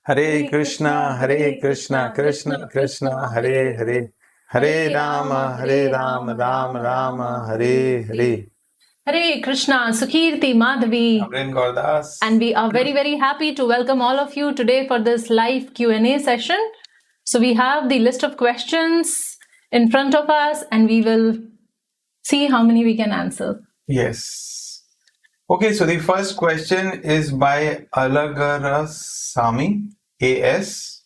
Hare Krishna, Krishna Krishna, Hare Hare, Hare Rama, Rama Rama, Hare Hare. Hare Krishna, Sukirti, Madhavi. Amrin Gaurdas. And we are very, very happy to welcome all of you today for this live Q&A session. So we have the list of questions in front of us and we will see how many we can answer. Yes. Okay, so the first question is by Alagarasamy AS.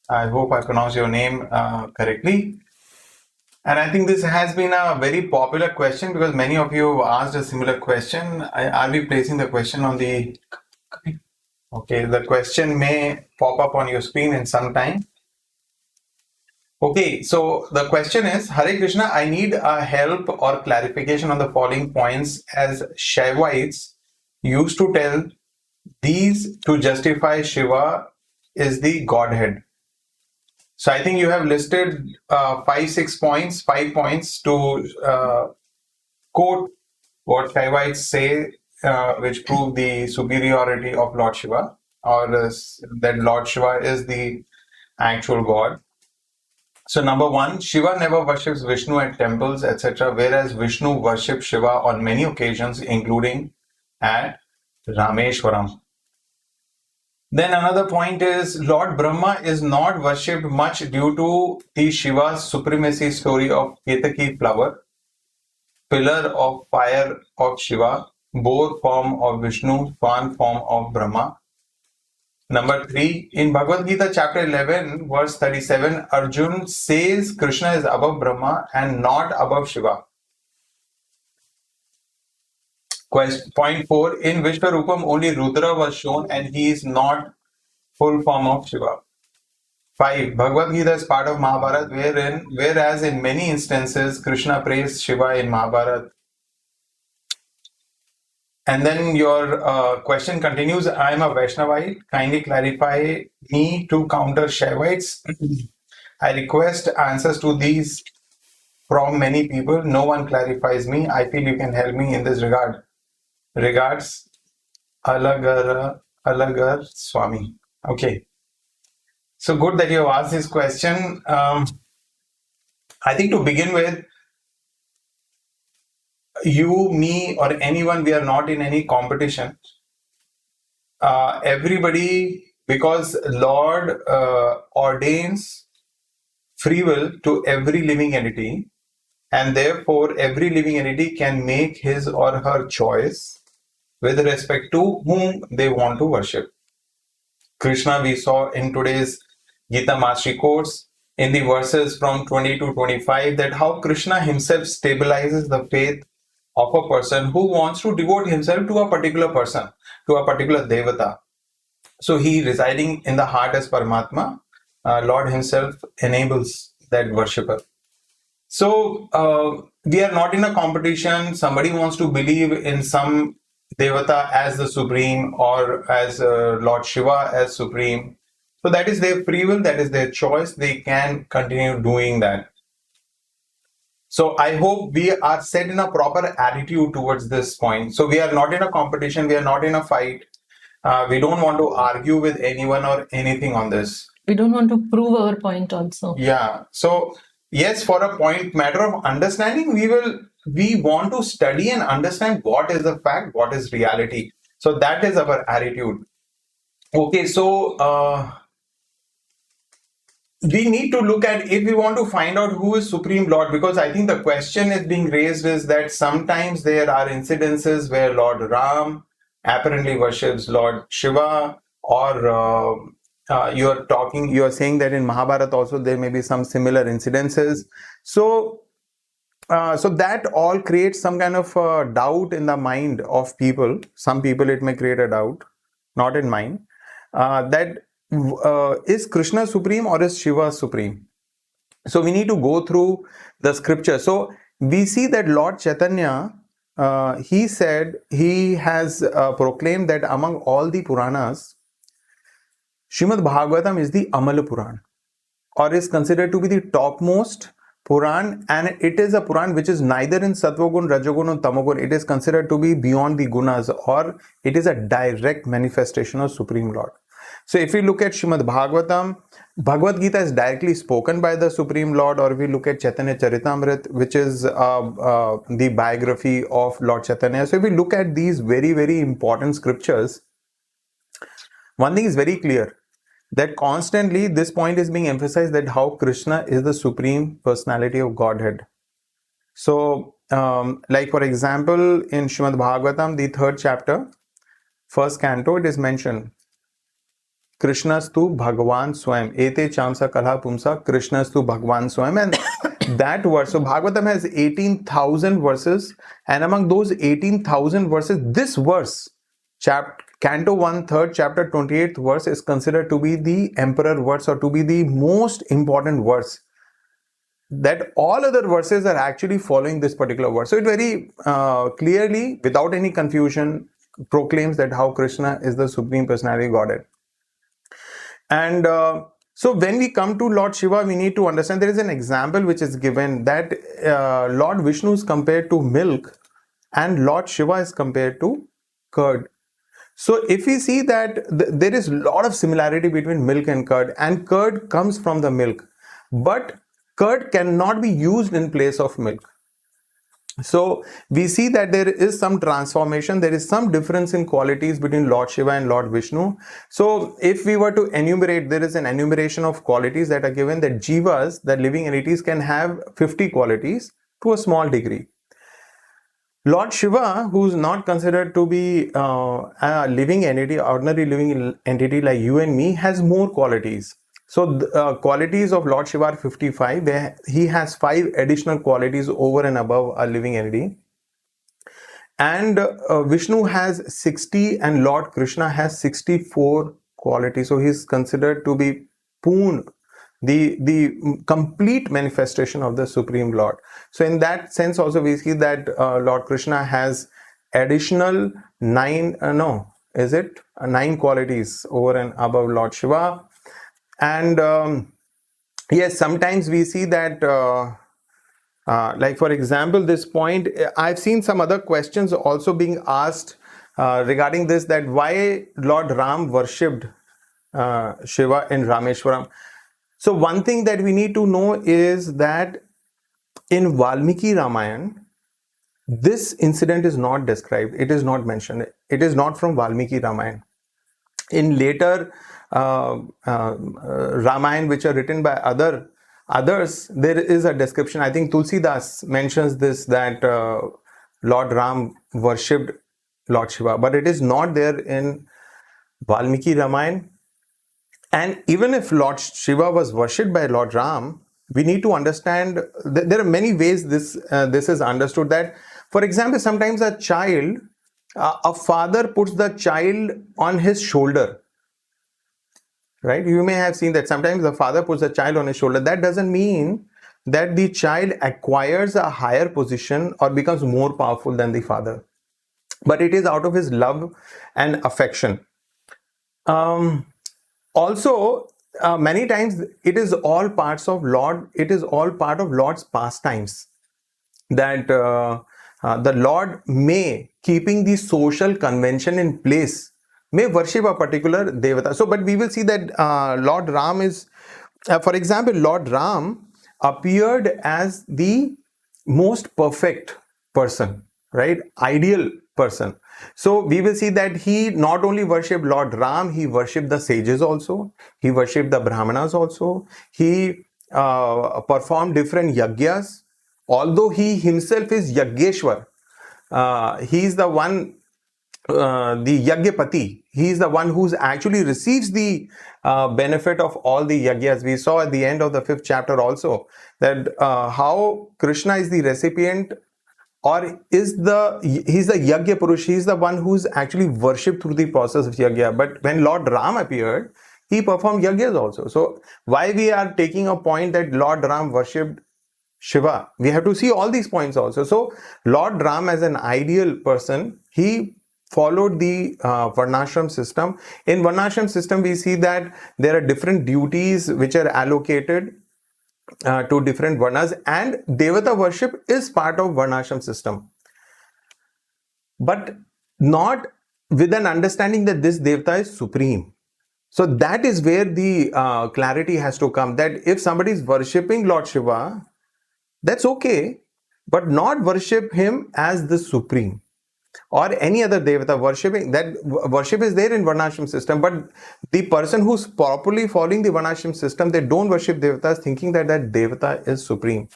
I hope I pronounced your name correctly. And I think this has been a very popular question because many of you have asked a similar question. Are we placing the question on the... Okay, the question may pop up on your screen in some time. Okay, so the question is, Hare Krishna, I need a help or clarification on the following points, as Shaivites used to tell these to justify Shiva is the Godhead. So I think you have listed 5 points to quote what Shaivites say, which prove the superiority of Lord Shiva, or that Lord Shiva is the actual God. So number 1, Shiva never worships Vishnu at temples, etc., whereas Vishnu worships Shiva on many occasions, including at Rameshwaram. Then another point is Lord Brahma is not worshipped much due to the Shiva's supremacy story of Ketaki flower, pillar of fire of Shiva, boar form of Vishnu, swan form of Brahma. Number 3, in Bhagavad Gita chapter 11 verse 37, Arjun says Krishna is above Brahma and not above Shiva. Point 4, in Vishwarupam only Rudra was shown and he is not full form of Shiva. 5, Bhagavad Gita is part of Mahabharata, whereas in many instances Krishna praised Shiva in Mahabharata. And then your question continues, I am a Vaishnavite, kindly clarify me to counter Shaivites. I request answers to these from many people. No one clarifies me. I feel you can help me in this regard. Regards, Alagar Swami. Okay. So good that you have asked this question. I think to begin with, you, me, or anyone, we are not in any competition. Everybody, because Lord ordains free will to every living entity, and therefore every living entity can make his or her choice with respect to whom they want to worship. Krishna, we saw in today's Gita Mastery course, in the verses from 20 to 25, that how Krishna himself stabilizes the faith of a person who wants to devote himself to a particular person, to a particular devata. So he residing in the heart as Paramatma, Lord himself enables that worshipper. So we are not in a competition. Somebody wants to believe in some devata as the supreme or as Lord Shiva as supreme. So that is their free will, that is their choice. They can continue doing that. So I hope we are set in a proper attitude towards this point. So we are not in a competition, we are not in a fight. We don't want to argue with anyone or anything on this. We don't want to prove our point also. Yeah. So yes, for a point matter of understanding, we want to study and understand what is the fact, what is reality. So that is our attitude. Okay, so we need to look at, if we want to find out who is Supreme Lord, because I think the question is being raised is that sometimes there are incidences where Lord Ram apparently worships Lord Shiva, or you are saying that in Mahabharata also there may be some similar incidences. So that all creates some kind of doubt in the mind of people. Some people it may create a doubt, not in mine, that is Krishna supreme or is Shiva supreme? So we need to go through the scripture. So we see that Lord Chaitanya, he said, he has proclaimed that among all the Puranas, Srimad Bhagavatam is the Amala Puran, or is considered to be the topmost Puran, and it is a Puran which is neither in Sattvagun, Rajagun or Tamagun. It is considered to be beyond the Gunas, or it is a direct manifestation of Supreme Lord. So if we look at Srimad Bhagavatam, Bhagavad Gita is directly spoken by the Supreme Lord, or if we look at Chaitanya Charitamrita, which is the biography of Lord Chaitanya. So if we look at these very, very important scriptures, one thing is very clear, that constantly this point is being emphasized, that how Krishna is the Supreme Personality of Godhead. So, like for example, in Srimad Bhagavatam, the 3rd chapter, 1st canto, it is mentioned, Krishnastu Bhagavan Swayam, Ete Chamsa Kalha Pumsa, Krishnastu Bhagavan Swayam. And that verse, so Bhagavatam has 18,000 verses, and among those 18,000 verses, this verse, Canto 1, 3rd chapter, 28th verse, is considered to be the emperor verse, or to be the most important verse. That all other verses are actually following this particular verse. So it very clearly, without any confusion, proclaims that how Krishna is the Supreme Personality of Godhead. And so when we come to Lord Shiva, we need to understand there is an example which is given, that Lord Vishnu is compared to milk and Lord Shiva is compared to curd. So if we see that there is a lot of similarity between milk and curd comes from the milk, but curd cannot be used in place of milk. So we see that there is some transformation, there is some difference in qualities between Lord Shiva and Lord Vishnu. So if we were to enumerate, there is an enumeration of qualities that are given, that jivas, that living entities, can have 50 qualities to a small degree. Lord Shiva, who is not considered to be a living entity, ordinary living entity like you and me, has more qualities. So the qualities of Lord Shiva are 55. He has 5 additional qualities over and above a living entity. And Vishnu has 60 and Lord Krishna has 64 qualities. So he is considered to be Poon, the complete manifestation of the Supreme Lord. So in that sense also we see that Lord Krishna has additional 9 qualities over and above Lord Shiva. And yes, sometimes we see that like for example, this point, I've seen some other questions also being asked regarding this, that why Lord Ram worshipped Shiva in Rameshwaram. So one thing that we need to know is that in Valmiki Ramayana, this incident is not described. It is not mentioned. It is not from Valmiki Ramayana. In later Ramayana, which are written by others, there is a description. I think Tulsidas mentions this, that Lord Ram worshipped Lord Shiva, but it is not there in Valmiki Ramayana. And even if Lord Shiva was worshipped by Lord Ram, we need to understand that there are many ways this is understood. That, for example, sometimes a child, a father puts the child on his shoulder. Right? You may have seen that sometimes the father puts the child on his shoulder. That doesn't mean that the child acquires a higher position or becomes more powerful than the father, but it is out of his love and affection. Also, many times it is all parts of Lord. It is all part of Lord's pastimes, that the Lord may, keeping the social convention in place, may worship a particular devata. So, but we will see that Lord Ram is, for example, Lord Ram appeared as the most perfect person, right? Ideal person. So we will see that he not only worshipped Lord Ram, he worshipped the sages also. He worshipped the Brahmanas also. He performed different yagyas. Although he himself is Yagyeshwar, he is the one, the Yagyapati. He is the one who actually receives the benefit of all the yagyas. We saw at the end of the 5th chapter also that how Krishna is the recipient, or he's the Yagya Purush. He is the one who's actually worshipped through the process of Yagya. But when Lord Ram appeared, he performed Yagyas also. So why we are taking a point that Lord Ram worshipped Shiva, we have to see all these points also. So Lord Ram, as an ideal person, he followed the Varnashram system. In Varnashram system, we see that there are different duties which are allocated to different Varnas, and Devata worship is part of Varnashram system. But not with an understanding that this Devata is supreme. So that is where the clarity has to come, that if somebody is worshipping Lord Shiva, that's okay, but not worship him as the supreme or any other devata. Worship is there in Varnashram system, but the person who's properly following the Varnashram system, they don't worship devatas thinking that that devata is supreme.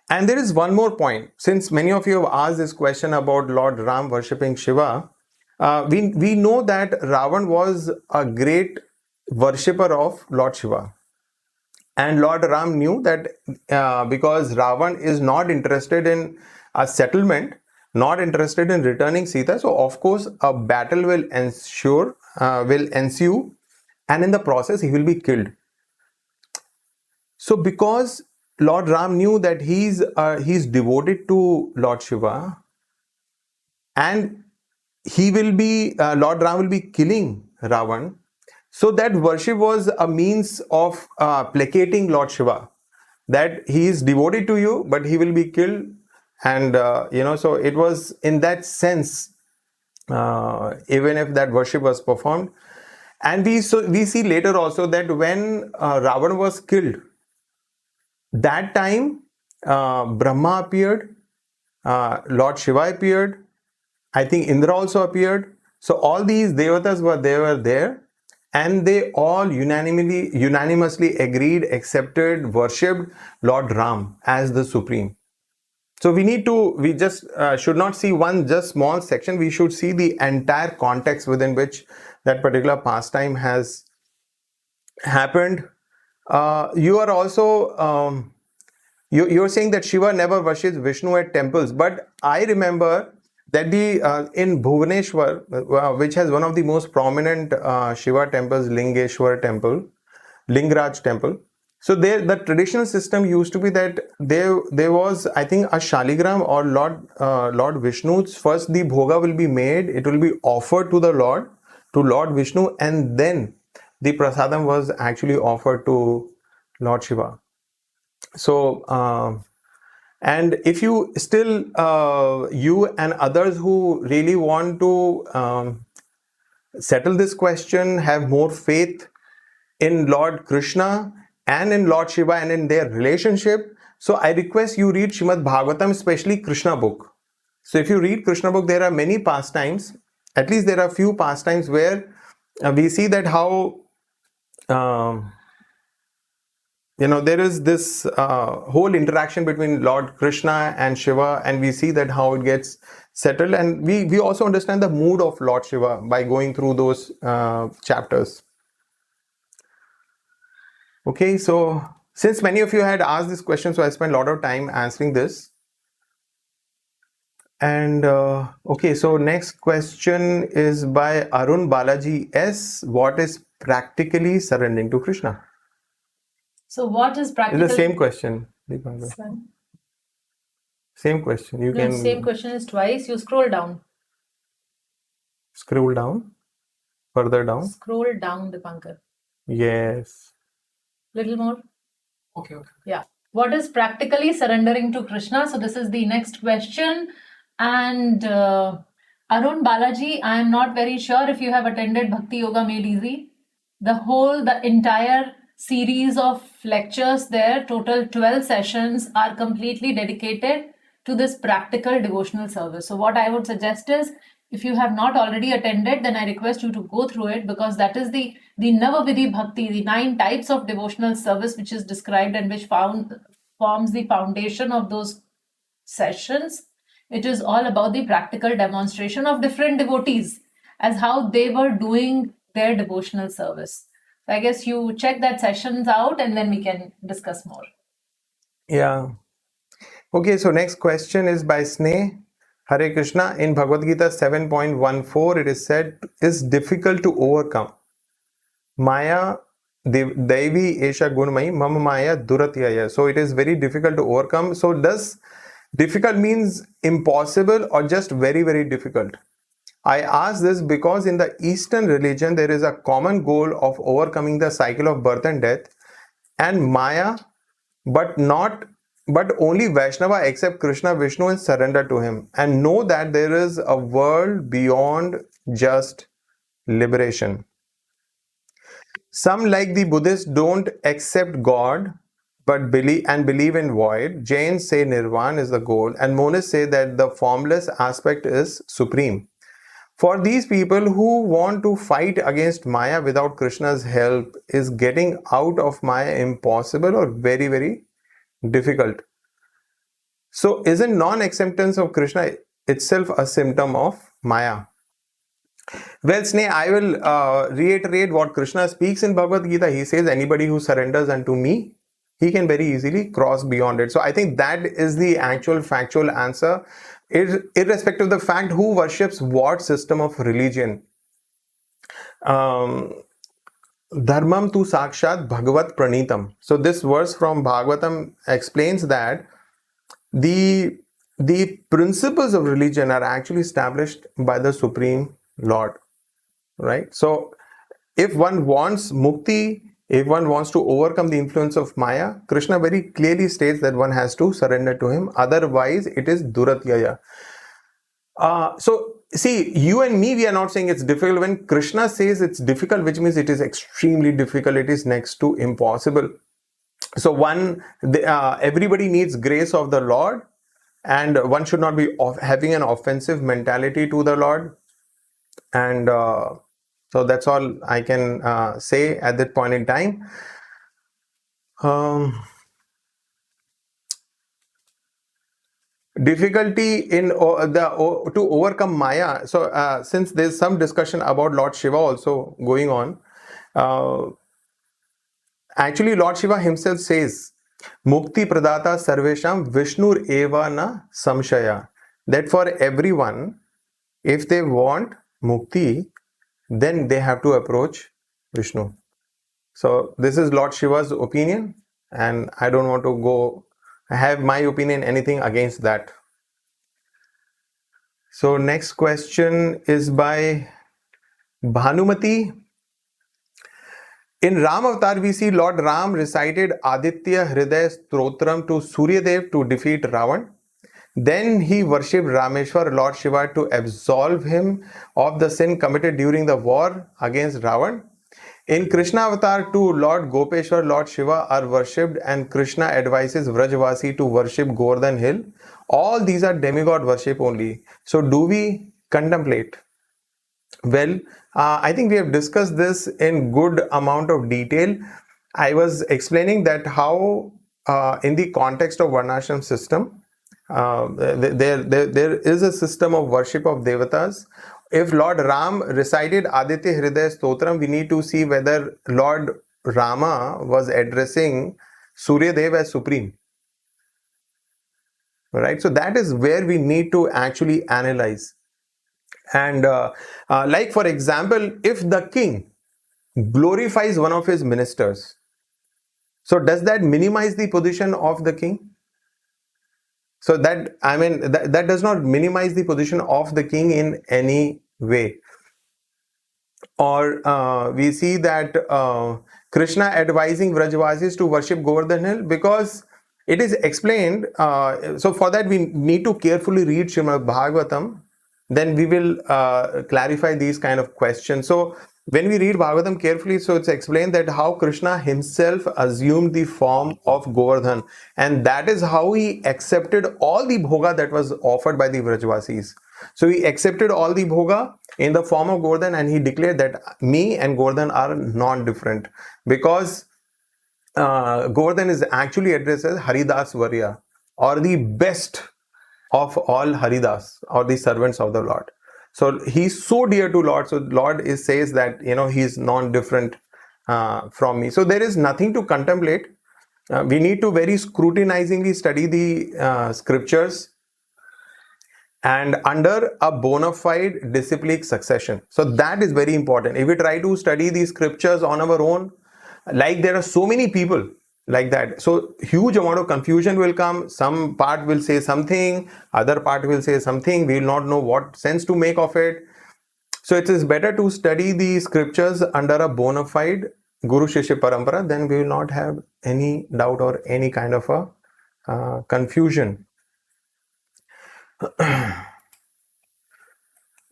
And there is one more point. Since many of you have asked this question about Lord Ram worshipping Shiva, we know that Ravan was a great worshipper of Lord Shiva. And Lord Ram knew that because Ravan is not interested in a settlement, not interested in returning Sita, so of course a battle will ensue, and in the process he will be killed. So because Lord Ram knew that he's devoted to Lord Shiva, and Lord Ram will be killing Ravan. So that worship was a means of placating Lord Shiva, that he is devoted to you, but he will be killed. And so it was in that sense, even if that worship was performed. And we see later also that when Ravan was killed, that time Brahma appeared, Lord Shiva appeared, I think Indra also appeared. So all these devatas were there, and they all unanimously agreed, accepted, worshipped Lord Ram as the supreme. So we just should not see one just small section. We should see the entire context within which that particular pastime has happened. You are also you're saying that Shiva never worships Vishnu at temples, but I remember that in Bhubaneswar, which has one of the most prominent Shiva temples, Lingeshwar temple, Lingaraj temple. So there, the traditional system used to be that there was, I think, a Shaligram or Lord Vishnu's. First, the bhoga will be made. It will be offered to the Lord Vishnu, and then the prasadam was actually offered to Lord Shiva. So. And if you still, you and others who really want to settle this question, have more faith in Lord Krishna and in Lord Shiva and in their relationship, so I request you read Srimad Bhagavatam, especially Krishna book. So if you read Krishna book, there are many pastimes, at least there are few pastimes where we see that how there is this whole interaction between Lord Krishna and Shiva, and we see that how it gets settled, and we also understand the mood of Lord Shiva by going through those chapters. Okay, so since many of you had asked this question, so I spent a lot of time answering this. And okay, so next question is by Arun Balaji S. What is practically surrendering to Krishna? So what is practical? It's the same question. Same question. You can. Same question is twice. You scroll down. Scroll down. Further down. Scroll down, Dipankar. Yes. Little more. Okay. Yeah. What is practically surrendering to Krishna? So this is the next question. And Arun Balaji, I am not very sure if you have attended Bhakti Yoga Made Easy. The entire series of lectures there, total 12 sessions, are completely dedicated to this practical devotional service. So what I would suggest is, if you have not already attended, then I request you to go through it, because that is the Navavidhi Bhakti, the 9 types of devotional service which is described and which forms the foundation of those sessions. It is all about the practical demonstration of different devotees as how they were doing their devotional service. So I guess you check that sessions out and then we can discuss more. Yeah. Okay, so next question is by Sneh. Hare Krishna. In Bhagavad Gita 7.14, it is said, is difficult to overcome. Maya Devi Esha Gunmai Mama Maya Duratyaya. So it is very difficult to overcome. So does difficult means impossible or just very, very difficult? I ask this because in the Eastern religion, there is a common goal of overcoming the cycle of birth and death and Maya, but only Vaishnava accept Krishna, Vishnu and surrender to him and know that there is a world beyond just liberation. Some, like the Buddhists, don't accept God but believe in void. Jains say Nirvana is the goal, and Monists say that the formless aspect is supreme. For these people who want to fight against Maya without Krishna's help, is getting out of Maya impossible or very, very difficult? So, isn't non-acceptance of Krishna itself a symptom of Maya? Well, Sneh, I will reiterate what Krishna speaks in Bhagavad Gita. He says, anybody who surrenders unto me, he can very easily cross beyond it. So I think that is the actual factual answer, irrespective of the fact who worships what system of religion. Dharmam tu sakshat bhagavat pranitam. So this verse from Bhagavatam explains that the principles of religion are actually established by the Supreme Lord. Right? So if one wants mukti, if one wants to overcome the influence of Maya, Krishna very clearly states that one has to surrender to him. Otherwise, it is duratyaya. So see, you and me, we are not saying it's difficult. When Krishna says it's difficult, which means it is extremely difficult, it is next to impossible. So everybody needs grace of the Lord, and one should not be having an offensive mentality to the Lord. And so that's all I can say at that point in time. Difficulty in to overcome Maya. So since there's some discussion about Lord Shiva also going on, actually Lord Shiva himself says, Mukti Pradata Sarvesham Vishnur Eva Na Samshaya, that for everyone, if they want mukti, then they have to approach Vishnu. So this is Lord Shiva's opinion, and I don't want to have my opinion anything against that. So next question is by Bhanumati. In Ram Avatar, we see Lord Ram recited Aditya Hriday Stotram to Suryadev to defeat Ravan. Then he worshipped Rameshwar, Lord Shiva, to absolve him of the sin committed during the war against Ravan. In Krishna Avatar 2, Lord Gopeshwar, Lord Shiva are worshipped, and Krishna advises Vrajvasi to worship Govardhan Hill. All these are demigod worship only. So do we contemplate? Well, I think we have discussed this in good amount of detail. I was explaining that how in the context of Varnashram system, there is a system of worship of devatas. If Lord Ram recited Aditya Hriday Stotram, we need to see whether Lord Rama was addressing Suryadev as supreme. Right? So that is where we need to actually analyze. And like for example, if the king glorifies one of his ministers, so does that minimize the position of the king? So that, I mean, that does not minimize the position of the king in any way. Or we see that Krishna advising Vrajvasis to worship Govardhan Hill, because it is explained. So for that we need to carefully read Srimad Bhagavatam. Then we will clarify these kind of questions. So when we read Bhagavatam carefully, so it's explained that how Krishna himself assumed the form of Govardhan, and that is how he accepted all the bhoga that was offered by the Vrajvasis. So he accepted all the bhoga in the form of Govardhan, and he declared that me and Govardhan are non-different, because Govardhan is actually addressed as Haridas Varya, or the best of all Haridas, or the servants of the Lord. So he's so dear to Lord. So Lord says that he's non-different from me. So there is nothing to contemplate. We need to very scrutinizingly study the scriptures, and under a bona fide disciplic succession. So that is very important. If we try to study these scriptures on our own, like there are so many people like that, so huge amount of confusion will come. Some part will say something, other part will say something. We will not know what sense to make of it. So it is better to study the scriptures under a bona fide Guru Shishya Parampara. Then we will not have any doubt or any kind of a confusion.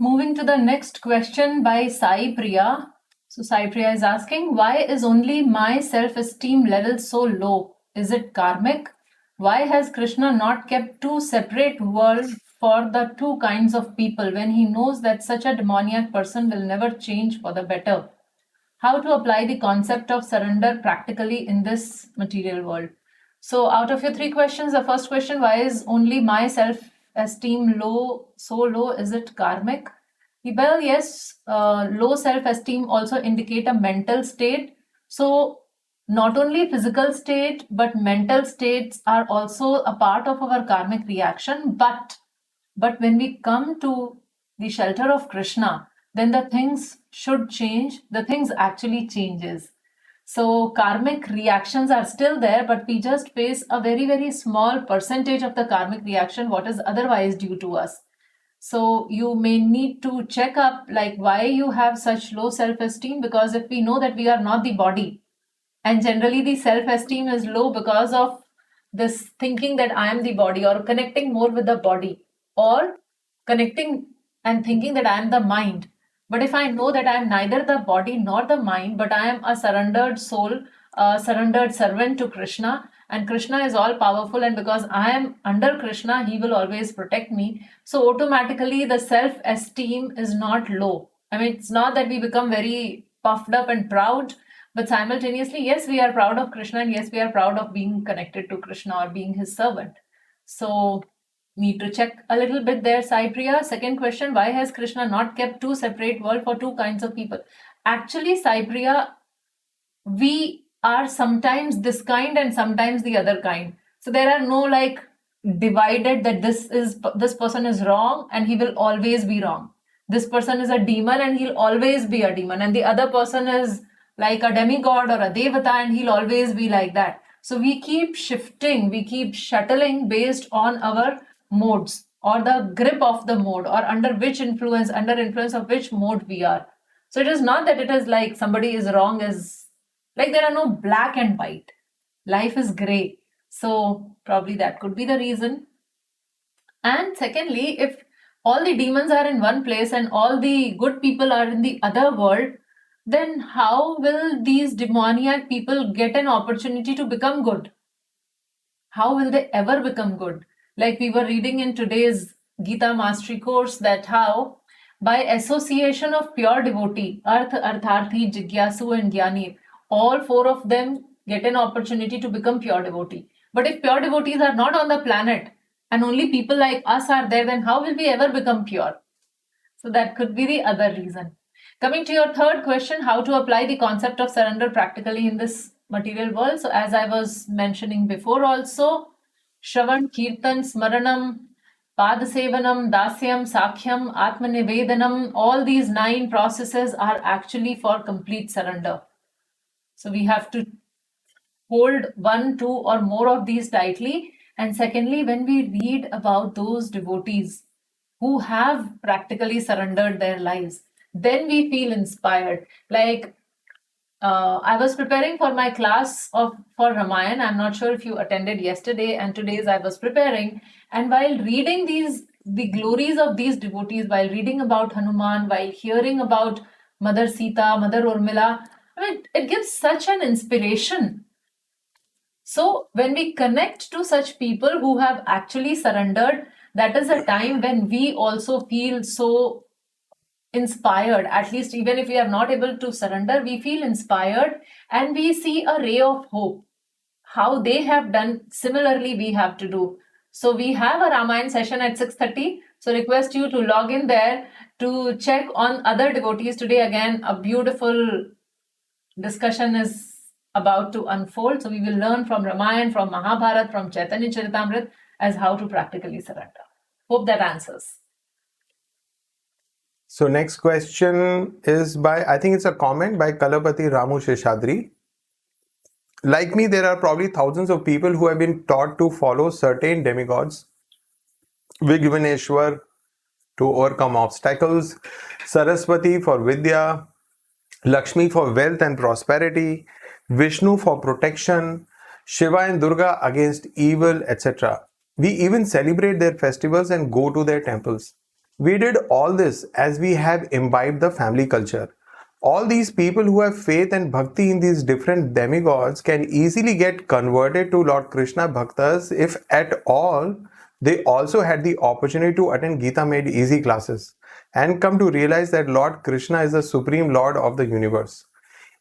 Moving to the next question by Sai Priya. So Saipriya is asking, why is only my self-esteem level so low? Is it karmic? Why has Krishna not kept two separate worlds for the two kinds of people when he knows that such a demoniac person will never change for the better? How to apply the concept of surrender practically in this material world? So out of your three questions, the first question, why is only my self-esteem so low? Is it karmic? Well, yes, low self-esteem also indicate a mental state. So not only physical state, but mental states are also a part of our karmic reaction. But when we come to the shelter of Krishna, then the things should change. The things actually changes. So karmic reactions are still there, but we just face a very, very small percentage of the karmic reaction, what is otherwise due to us. So you may need to check up like why you have such low self-esteem, because if we know that we are not the body, and generally the self-esteem is low because of this thinking that I am the body, or connecting more with the body, or connecting and thinking that I am the mind. But if I know that I am neither the body nor the mind, but I am a surrendered soul, a surrendered servant to Krishna, and Krishna is all powerful, and because I am under Krishna, he will always protect me. So automatically the self-esteem is not low. I mean, it's not that we become very puffed up and proud, but simultaneously, yes, we are proud of Krishna, and yes, we are proud of being connected to Krishna or being his servant. So need to check a little bit there, Sai Priya. Second question, why has Krishna not kept two separate worlds for two kinds of people? Actually, Sai Priya, we are sometimes this kind and sometimes the other kind. So there are no like divided that this person is wrong and he will always be wrong. This person is a demon and he'll always be a demon, and the other person is like a demigod or a devata and he'll always be like that. So we keep shifting, we keep shuttling based on our modes or the grip of the mode, or under influence of which mode we are. So it is not that it is like somebody is wrong, is like there are no black and white. Life is gray. So probably that could be the reason. And secondly, if all the demons are in one place and all the good people are in the other world, then how will these demoniac people get an opportunity to become good? How will they ever become good? Like we were reading in today's Gita Mastery course, that how by association of pure devotee, Arth, Artharthi, Jigyasu and Gyani, all four of them get an opportunity to become pure devotee. But if pure devotees are not on the planet and only people like us are there, then how will we ever become pure? So that could be the other reason. Coming to your third question, how to apply the concept of surrender practically in this material world. So as I was mentioning before also, Shravan, Kirtan, Smaranam, Padasevanam, Dasyam, Sakhyam, Atmanivedanam, all these 9 processes are actually for complete surrender. So we have to hold 1, 2 or more of these tightly. And secondly, when we read about those devotees who have practically surrendered their lives, then we feel inspired. Like I was preparing for my class for Ramayana. I'm not sure if you attended yesterday and today's I was preparing. And while reading the glories of these devotees, while reading about Hanuman, while hearing about Mother Sita, Mother Urmila, I mean, it gives such an inspiration. So when we connect to such people who have actually surrendered, that is a time when we also feel so inspired. At least even if we are not able to surrender, we feel inspired and we see a ray of hope. How they have done, similarly we have to do. So we have a Ramayana session at 6:30. So request you to log in there to check on other devotees. Today again, a beautiful discussion is about to unfold. So we will learn from Ramayana, from Mahabharata, from Chaitanya Charitamrita as how to practically surrender. Hope that answers. So next question is by, I think it's a comment by Kalapati Ramu Sheshadri. Like me, there are probably thousands of people who have been taught to follow certain demigods. Vigvaneshwar to overcome obstacles, Saraswati for Vidya, Lakshmi for wealth and prosperity, Vishnu for protection, Shiva and Durga against evil, etc. We even celebrate their festivals and go to their temples. We did all this as we have imbibed the family culture. All these people who have faith and bhakti in these different demigods can easily get converted to Lord Krishna bhaktas if at all they also had the opportunity to attend Gita Made Easy classes and come to realize that Lord Krishna is the supreme Lord of the universe.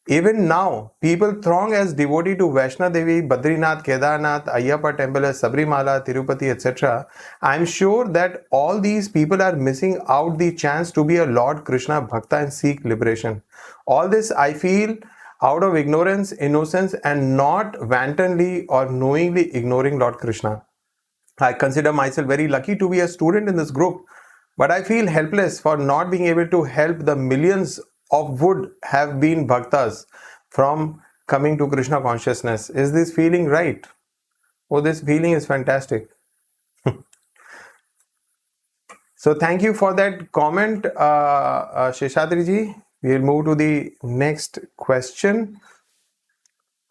Even now, people throng as devotee to Vaishno Devi, Badrinath, Kedarnath, Ayyappa temple, Sabrimala, Tirupati, etc. I am sure that all these people are missing out the chance to be a Lord Krishna Bhakta and seek liberation. All this I feel out of ignorance, innocence, and not wantonly or knowingly ignoring Lord Krishna. I consider myself very lucky to be a student in this group, but I feel helpless for not being able to help the millions of would have been bhaktas from coming to Krishna consciousness. Is this feeling right? Oh, this feeling is fantastic. So thank you for that comment, Sheshadri. We'll move to the next question.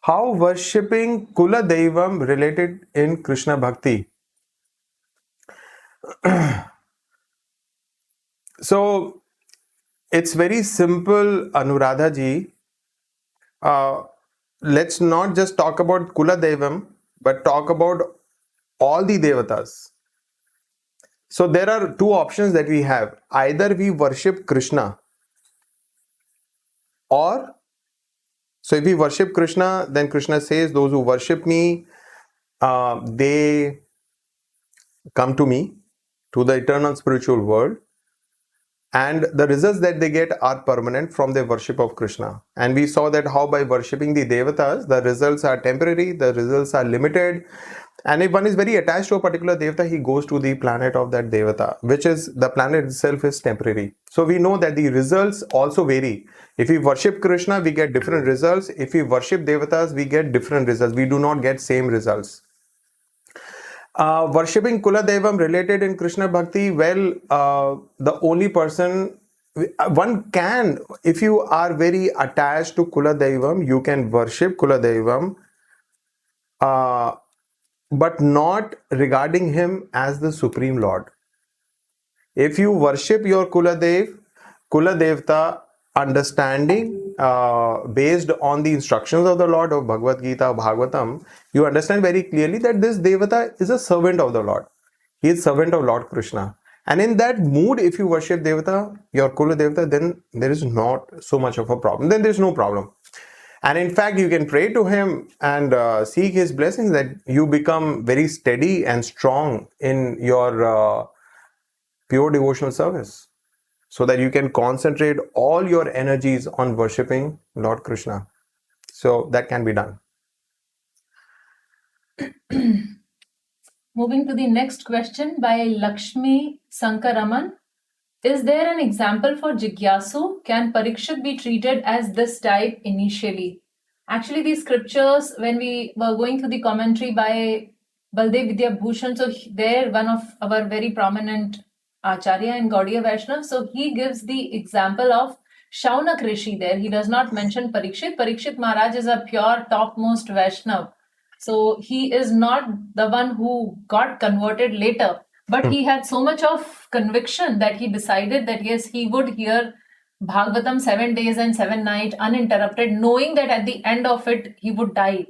How worshipping Kuladevam related in Krishna Bhakti? So it's very simple, Anuradha ji. Let's not just talk about Kuladevam, but talk about all the devatas. So there are two options that we have. Either we worship Krishna, or so if we worship Krishna, then Krishna says, those who worship me, they come to me, to the eternal spiritual world. And the results that they get are permanent from their worship of Krishna. And we saw that how by worshipping the devatas, the results are temporary, the results are limited. And if one is very attached to a particular devata, he goes to the planet of that devata, which is the planet itself is temporary. So we know that the results also vary. If we worship Krishna, we get different results. If we worship devatas, we get different results. We do not get same results. Worshipping Kuladevam related in Krishna Bhakti, well, the only person, one can, if you are very attached to Kuladevam, you can worship Kuladevam, but not regarding him as the Supreme Lord. If you worship your Kuladevta understanding based on the instructions of the Lord of Bhagavad Gita, Bhagavatam, you understand very clearly that this Devata is a servant of the Lord. He is servant of Lord Krishna. And in that mood, if you worship Devata, your Kuladevta, then there is not so much of a problem. Then there is no problem. And in fact, you can pray to him and seek his blessings that you become very steady and strong in your pure devotional service, so that you can concentrate all your energies on worshipping Lord Krishna. So that can be done. Moving to the next question by Lakshmi Sankaraman. Is there an example for jigyasu? Can Parikshit be treated as this type initially? Actually, these scriptures, when we were going through the commentary by Baldev Vidya Bhushan, so there one of our very prominent Acharya in Gaudiya Vaishnava, so he gives the example of Shaunak Rishi there. He does not mention Parikshit. Parikshit Maharaj is a pure topmost Vaishnava. So he is not the one who got converted later, but he had so much of conviction that he decided that yes, he would hear Bhagavatam 7 days and 7 nights uninterrupted, knowing that at the end of it he would die.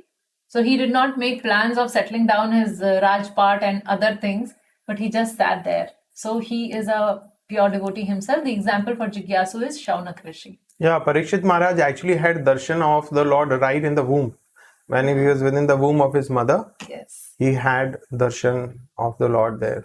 So he did not make plans of settling down his Rajpat and other things, but he just sat there. So he is a pure devotee himself. The example for Jigyasu is Shaunak Rishi. Yeah, Parikshit Maharaj actually had darshan of the Lord right in the womb. When he was within the womb of his mother, yes, he had darshan of the Lord there.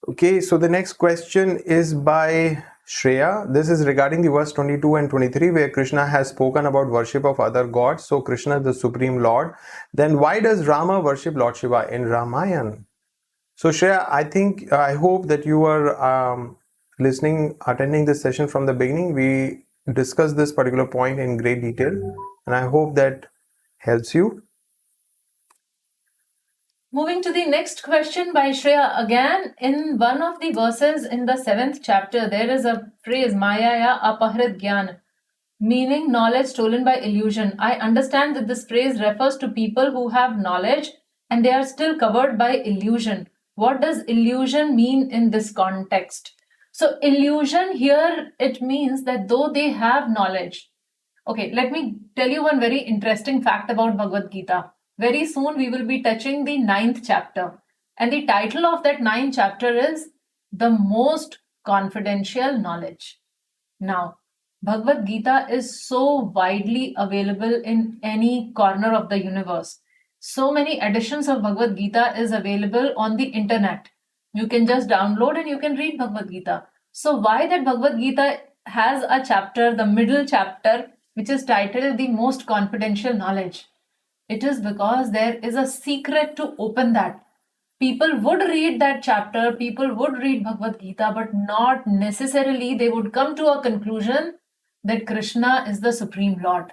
Okay, so the next question is by Shreya. This is regarding the verse 22 and 23, where Krishna has spoken about worship of other gods. So Krishna is the Supreme Lord. Then why does Rama worship Lord Shiva in Ramayana? So Shreya, I hope that you are attending this session from the beginning. We discussed this particular point in great detail, and I hope that helps you. Moving to the next question by Shreya. Again, in one of the verses in the 7th chapter, there is a phrase, Mayaya apahrit Gyan, meaning knowledge stolen by illusion. I understand that this phrase refers to people who have knowledge and they are still covered by illusion. What does illusion mean in this context? So illusion here, it means that though they have knowledge. Okay, let me tell you one very interesting fact about Bhagavad Gita. Very soon we will be touching the 9th chapter. And the title of that 9th chapter is The Most Confidential Knowledge. Now, Bhagavad Gita is so widely available in any corner of the universe. So many editions of Bhagavad Gita is available on the internet. You can just download and you can read Bhagavad Gita. So why that Bhagavad Gita has a chapter, the middle chapter, which is titled The Most Confidential Knowledge? It is because there is a secret to open that. People would read that chapter, people would read Bhagavad Gita, but not necessarily they would come to a conclusion that Krishna is the Supreme Lord.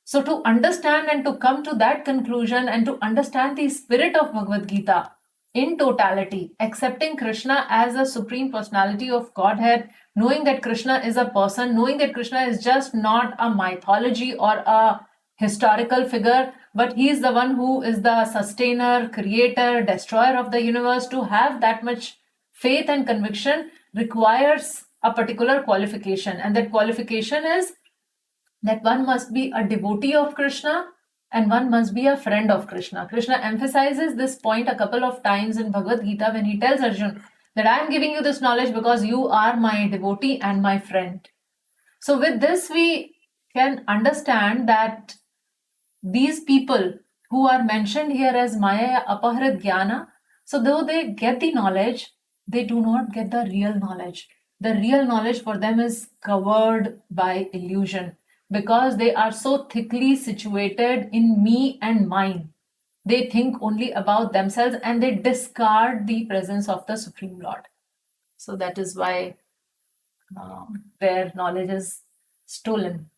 So, to understand and to come to that conclusion and to understand the spirit of Bhagavad Gita in totality, accepting Krishna as a Supreme Personality of Godhead, knowing that Krishna is a person, knowing that Krishna is just not a mythology or a historical figure, but he is the one who is the sustainer, creator, destroyer of the universe. To have that much faith and conviction requires a particular qualification, and that qualification is that one must be a devotee of Krishna and one must be a friend of Krishna. Krishna emphasizes this point a couple of times in Bhagavad Gita when he tells Arjun that I am giving you this knowledge because you are my devotee and my friend. So with this we can understand that these people who are mentioned here as Maya Apahrit Jnana, so though they get the knowledge, they do not get the real knowledge. The real knowledge for them is covered by illusion because they are so thickly situated in me and mine. They think only about themselves and they discard the presence of the Supreme Lord. So that is why their knowledge is stolen.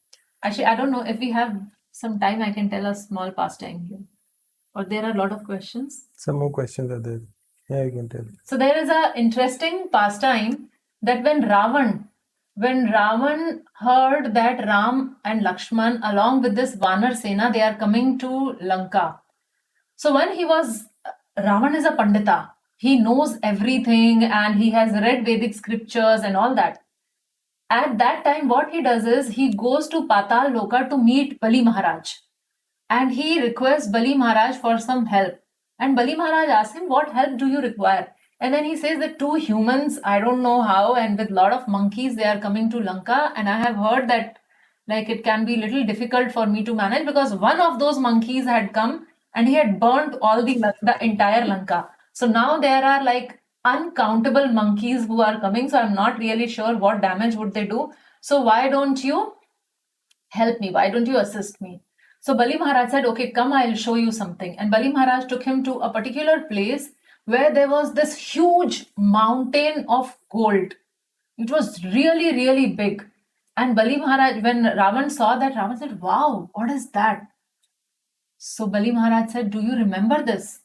Actually, I don't know if we have some time, I can tell a small pastime here. Or there are a lot of questions. Some more questions are there. Yeah, you can tell. So there is an interesting pastime that when Ravan heard that Ram and Lakshman along with this Vanar Sena, they are coming to Lanka. So when Ravan is a Pandita. He knows everything and he has read Vedic scriptures and all that. At that time, what he does is he goes to Patal Loka to meet Bali Maharaj. And he requests Bali Maharaj for some help. And Bali Maharaj asks him, what help do you require? And then he says that 2 humans, I don't know how, and with a lot of monkeys, they are coming to Lanka. And I have heard that it can be a little difficult for me to manage because one of those monkeys had come and he had burnt all the entire Lanka. So now there are uncountable monkeys who are coming. So I'm not really sure what damage would they do. So why don't you help me? Why don't you assist me? So Bali Maharaj said, okay, come, I'll show you something. And Bali Maharaj took him to a particular place where there was this huge mountain of gold. It was really, really big. And Bali Maharaj, when Ravan saw that, Ravan said, wow, what is that? So Bali Maharaj said, do you remember this?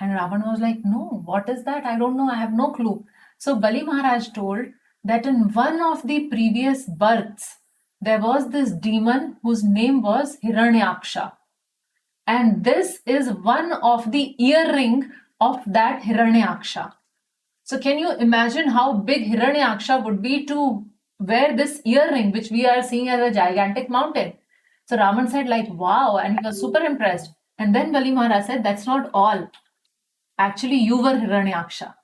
And Ravan was like, no, what is that? I don't know. I have no clue. So Bali Maharaj told that in one of the previous births, there was this demon whose name was Hiranyaksha. And this is one of the earring of that Hiranyaksha. So can you imagine how big Hiranyaksha would be to wear this earring, which we are seeing as a gigantic mountain? So Raman said wow, and he was super impressed. And then Bali Maharaj said, that's not all. Actually, you were Hiranyaksha.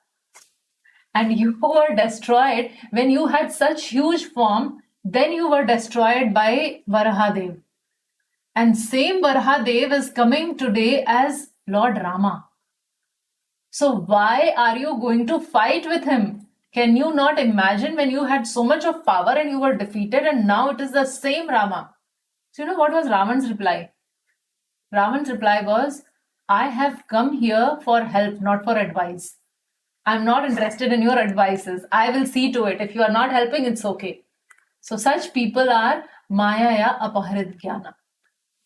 And you were destroyed when you had such huge form. Then you were destroyed by Varahadev. And same Varahadev is coming today as Lord Rama. So why are you going to fight with him? Can you not imagine when you had so much of power and you were defeated and now it is the same Rama? So you know what was Ravan's reply? Ravan's reply was, I have come here for help, not for advice. I'm not interested in your advices. I will see to it. If you are not helping, it's okay. So such people are Maya Apahrit Jnana.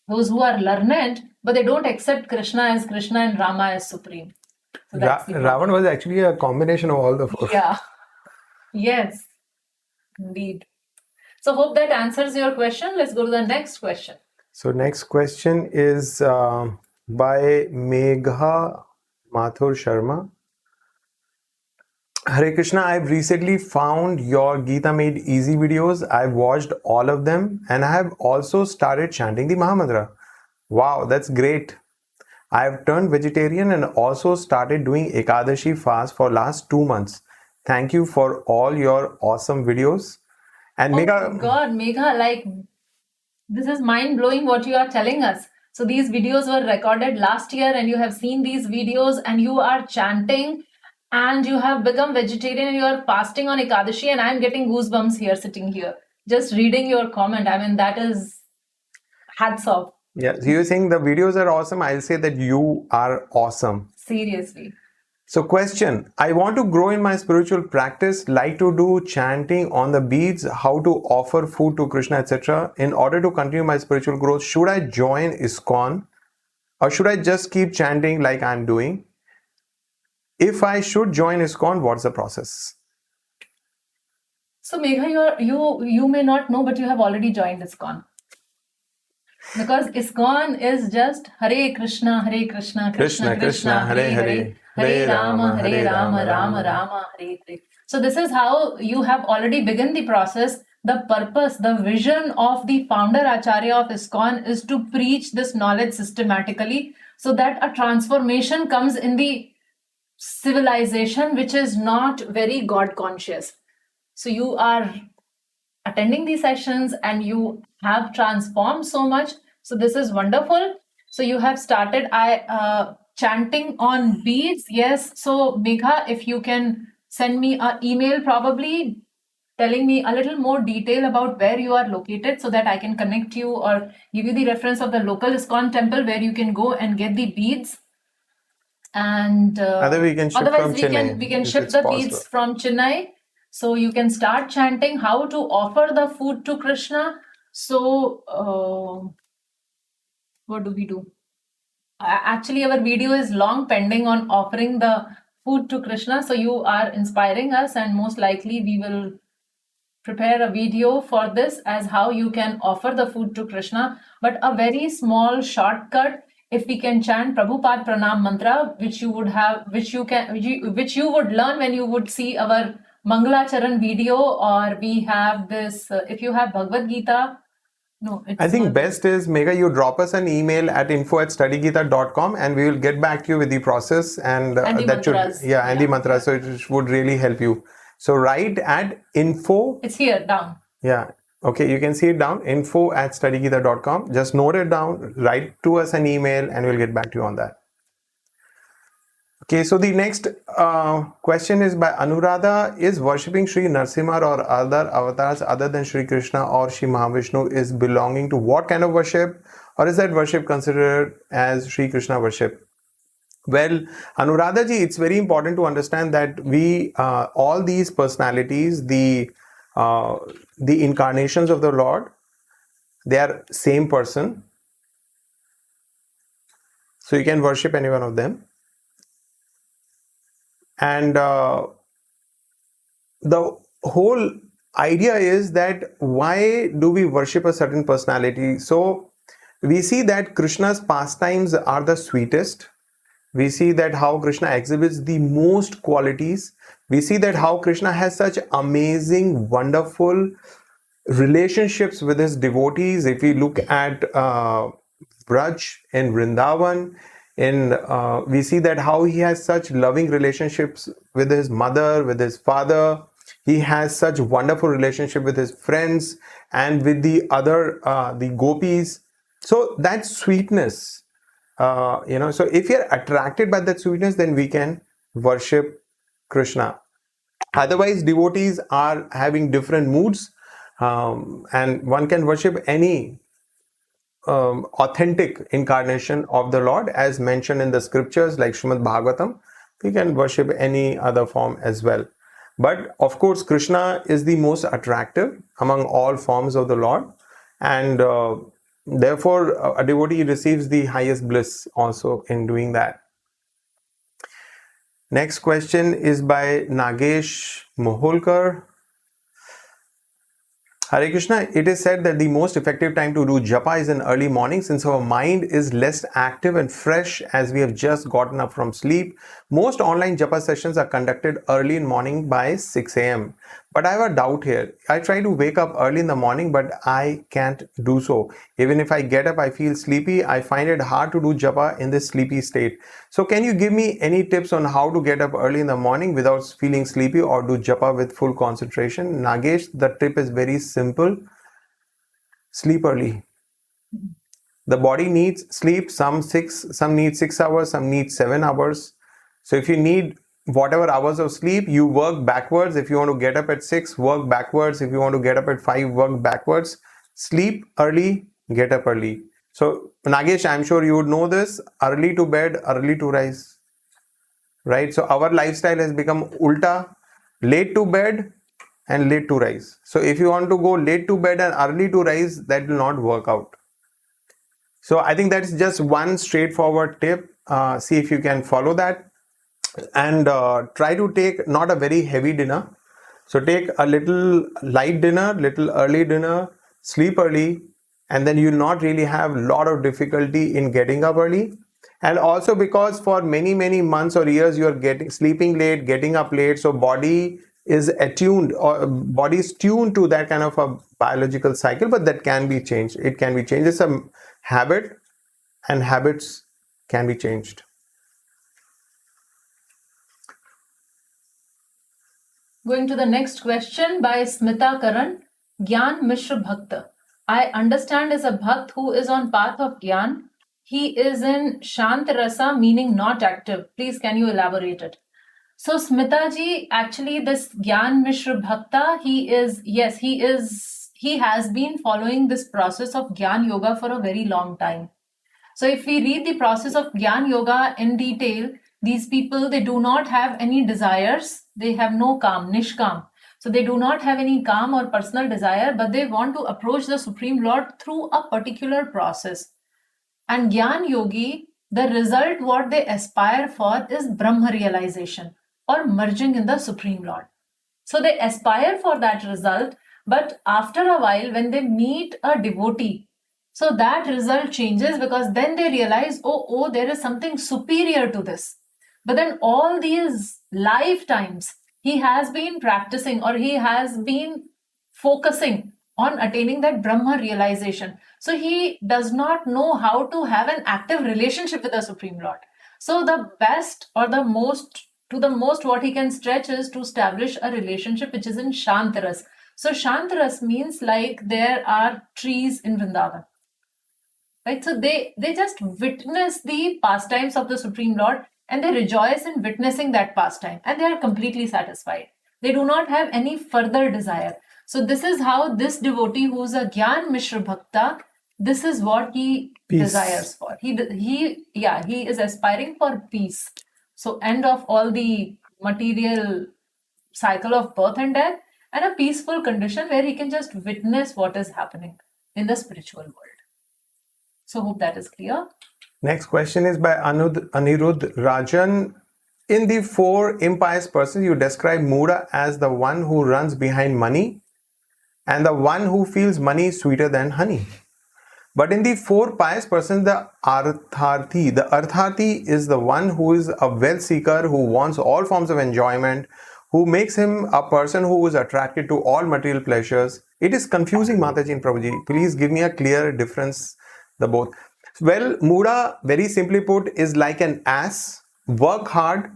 Those who are learned, but they don't accept Krishna as Krishna and Rama as supreme. So Ravan was actually a combination of all the 4. Yeah. Yes. Indeed. So hope that answers your question. Let's go to the next question. So next question is by Megha Mathur Sharma. Hare Krishna, I've recently found your Gita Made Easy videos. I've watched all of them and I have also started chanting the Mahamantra. Wow, that's great. I've turned vegetarian and also started doing Ekadashi fast for last 2 months. Thank you for all your awesome videos. And Oh Megha, my God, Megha, like this is mind blowing what you are telling us. So these videos were recorded last year and you have seen these videos and you are chanting and you have become vegetarian and you are fasting on Ekadashi, and I'm getting goosebumps here sitting here. Just reading your comment. I mean, that is hats off. yeah, so you're saying the videos are awesome. I'll say that you are awesome. Seriously. So question, I want to grow in my spiritual practice, like to do chanting on the beads, how to offer food to Krishna, etc. In order to continue my spiritual growth, should I join Iscon or should I just keep chanting like I'm doing? If I should join Iscon, what's the process? So Megha, you may not know, but you have already joined Iscon. Because Iscon is just Hare Krishna, Hare Krishna, Krishna Krishna, Hare Hare, Hare Rama, Hare Rama, Rama Rama, Hare Hare. So this is how you have already begun the process. The purpose, the vision of the founder Acharya of Iscon is to preach this knowledge systematically so that a transformation comes in the civilization which is not very God conscious. So you are attending these sessions and you have transformed so much. So this is wonderful. So you have started chanting on beads. Yes. So Megha, if you can send me an email probably telling me a little more detail about where you are located so that I can connect you or give you the reference of the local Iscon temple where you can go and get the beads. And Otherwise, we can ship otherwise from we Chennai, can if ship it's the possible. beads from Chennai. So you can start chanting how to offer the food to Krishna. So what do we do? Actually, our video is long pending on offering the food to Krishna. So you are inspiring us, and most likely we will prepare a video for this as how you can offer the food to Krishna. But a very small shortcut, if we can chant Prabhupada Pranam mantra, which you would have, which you would learn when you would see our Mangalacharan video, or we have this. If you have Bhagavad Gita, no, it's I think not. best is, Megha, you drop us an email at info@studygita.com and we will get back to you with the process and, And the that mantras. should, and the mantra. So it would really help you. So write at info. It's here down. Yeah. Okay. You can see it down, info@studygita.com. Just note it down, write to us an email and we'll get back to you on that. Okay, so the next question is by Anuradha. Is worshipping Sri Narsimha or other avatars other than Sri Krishna or Sri Mahavishnu is belonging to what kind of worship, or is that worship considered as Sri Krishna worship? Well, Anuradha ji, it's very important to understand that we all these personalities, the incarnations of the Lord, they are same person. So you can worship any one of them. And the whole idea is that why do we worship a certain personality? So we see that Krishna's pastimes are the sweetest. We see that how Krishna exhibits the most qualities. We see that how Krishna has such amazing, wonderful relationships with his devotees. If we look at Braj in Vrindavan, we see that how he has such loving relationships with his mother, with his father. He has such wonderful relationship with his friends and with the other the gopis. So that sweetness, so if you're attracted by that sweetness, then we can worship Krishna. Otherwise, devotees are having different moods, and one can worship any authentic incarnation of the Lord as mentioned in the scriptures like Srimad Bhagavatam. We can worship any other form as well. But of course, Krishna is the most attractive among all forms of the Lord, and therefore a devotee receives the highest bliss also in doing that. Next question is by Nagesh Moholkar. Hare Krishna, it is said that the most effective time to do japa is in early morning, since our mind is less active and fresh as we have just gotten up from sleep. Most online japa sessions are conducted early in morning by 6 a.m. But I have a doubt here. I try to wake up early in the morning, but I can't do so. Even if I get up, I feel sleepy. I find it hard to do japa in this sleepy state. So can you give me any tips on how to get up early in the morning without feeling sleepy or do japa with full concentration? Nagesh, the tip is very simple. Sleep early. The body needs sleep. Some need 6 hours, some need 7 hours. So if you need whatever hours of sleep, you work backwards. If you want to get up at 6, work backwards. If you want to get up at 5, work backwards. Sleep early, get up early. So Nagesh, I'm sure you would know this. Early to bed, early to rise. Right? So our lifestyle has become ulta, late to bed and late to rise. So if you want to go late to bed and early to rise, that will not work out. So I think that's just one straightforward tip. See if you can follow that. And try to take not a very heavy dinner. So take a little light dinner, little early dinner, sleep early, and then you'll not really have a lot of difficulty in getting up early. And also because for many months or years you are sleeping late, getting up late, so body is attuned, or body is tuned to that kind of a biological cycle, but that can be changed. It can be changed. It's a habit, and habits can be changed. Going to the next question by Smita Karan. Gyan Mishra Bhakta. I understand is a Bhakt who is on path of Gyan. He is in Shant Rasa, meaning not active. Please, can you elaborate it? So Smita ji, actually this Gyan Mishra Bhakta, he has been following this process of Gyan Yoga for a very long time. So if we read the process of Gyan Yoga in detail, these people, they do not have any desires. They have no kam, nishkam. So they do not have any kam or personal desire, but they want to approach the Supreme Lord through a particular process. And Gyan Yogi, the result what they aspire for is Brahma realization or merging in the Supreme Lord. So they aspire for that result, but after a while when they meet a devotee, so that result changes, because then they realize, oh, there is something superior to this. But then all these lifetimes, he has been practicing, or he has been focusing on attaining that Brahma realization. So he does not know how to have an active relationship with the Supreme Lord. So the best, or the most what he can stretch is to establish a relationship which is in Shantaras. So Shantaras means like there are trees in Vrindavan. Right? So they just witness the pastimes of the Supreme Lord, and they rejoice in witnessing that pastime, and they are completely satisfied. They do not have any further desire. So this is how this devotee, who is a Gyan Mishra Bhakta, this is what he desires for. He is aspiring for peace. So end of all the material cycle of birth and death, and a peaceful condition where he can just witness what is happening in the spiritual world. So hope that is clear. Next question is by Anirudh Rajan. In the 4 impious persons, you describe Mudha as the one who runs behind money and the one who feels money is sweeter than honey. But in the 4 pious persons, the Artharthi is the one who is a wealth seeker, who wants all forms of enjoyment, who makes him a person who is attracted to all material pleasures. It is confusing, Mataji and Prabhuji. Please give me a clear difference, the both. Well, Mudha, very simply put, is like an ass. Work hard